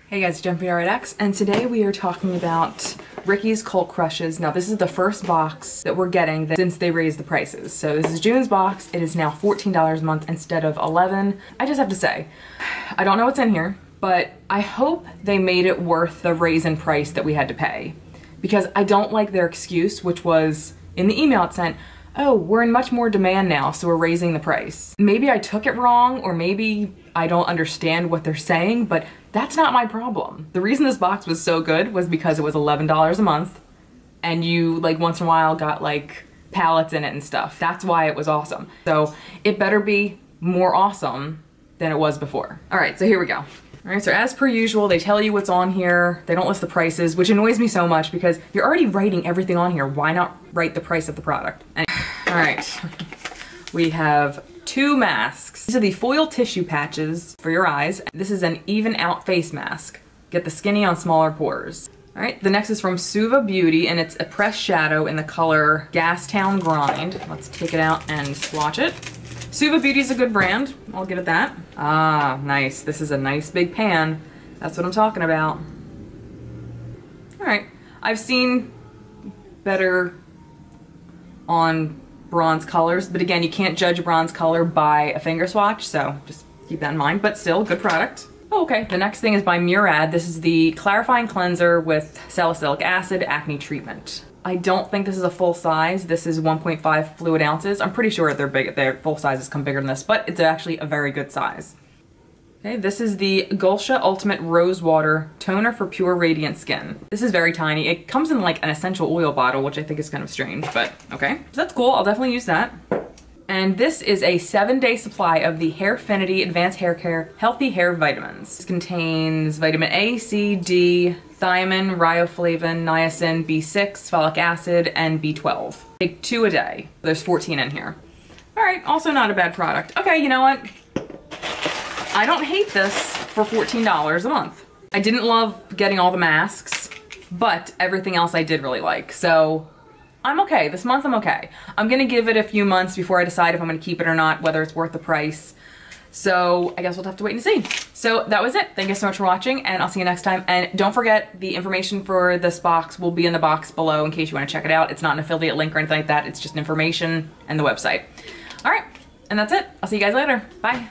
Hey guys, beautyriotx, and today we are talking about Ricky's Cult Crushes. Now this is the first box that we're getting since they raised the prices. So this is June's box. It is now $14 a month instead of $11. I just have to say, I don't know what's in here, but I hope they made it worth the raise in price that we had to pay. Because I don't like their excuse, which was, in the email it sent, oh, we're in much more demand now, so we're raising the price. Maybe I took it wrong, or maybe I don't understand what they're saying, but that's not my problem. The reason this box was so good was because it was $11 a month, and you, like, once in a while got, like, palettes in it and stuff. That's why it was awesome. So it better be more awesome than it was before. All right, so here we go. All right, so as per usual, they tell you what's on here. They don't list the prices, which annoys me so much because you're already writing everything on here. Why not write the price of the product? All right, we have 2 masks. These are the foil tissue patches for your eyes. This is an even out face mask. Get the skinny on smaller pores. All right, the next is from Suva Beauty, and it's a pressed shadow in the color Gastown Grind. Let's take it out and swatch it. Suva Beauty is a good brand, I'll give it that. Ah, nice. This is a nice big pan. That's what I'm talking about. All right, I've seen better on bronze colors, but again, you can't judge bronze color by a finger swatch, so just keep that in mind, but still, good product. Oh, okay, the next thing is by Murad. This is the Clarifying Cleanser with Salicylic Acid Acne Treatment. I don't think this is a full size. This is 1.5 fluid ounces. I'm pretty sure they're big. Their full sizes come bigger than this, but it's actually a very good size. Okay, this is the Gulsha Ultimate Rose Water Toner for Pure Radiant Skin. This is very tiny. It comes in like an essential oil bottle, which I think is kind of strange, but okay. So that's cool, I'll definitely use that. And this is a 7-day supply of the Hairfinity Advanced Hair Care Healthy Hair Vitamins. This contains vitamin A, C, D, thiamine, riboflavin, niacin, B6, folic acid, and B12. Take 2 a day. There's 14 in here. All right, also not a bad product. Okay, you know what? I don't hate this for $14 a month. I didn't love getting all the masks, but everything else I did really like. So I'm okay. This month I'm okay. I'm gonna give it a few months before I decide if I'm gonna keep it or not, whether it's worth the price. So I guess we'll have to wait and see. So that was it. Thank you so much for watching, and I'll see you next time. And don't forget, the information for this box will be in the box below in case you want to check it out. It's not an affiliate link or anything like that. It's just information and the website. All right, and that's it. I'll see you guys later. Bye.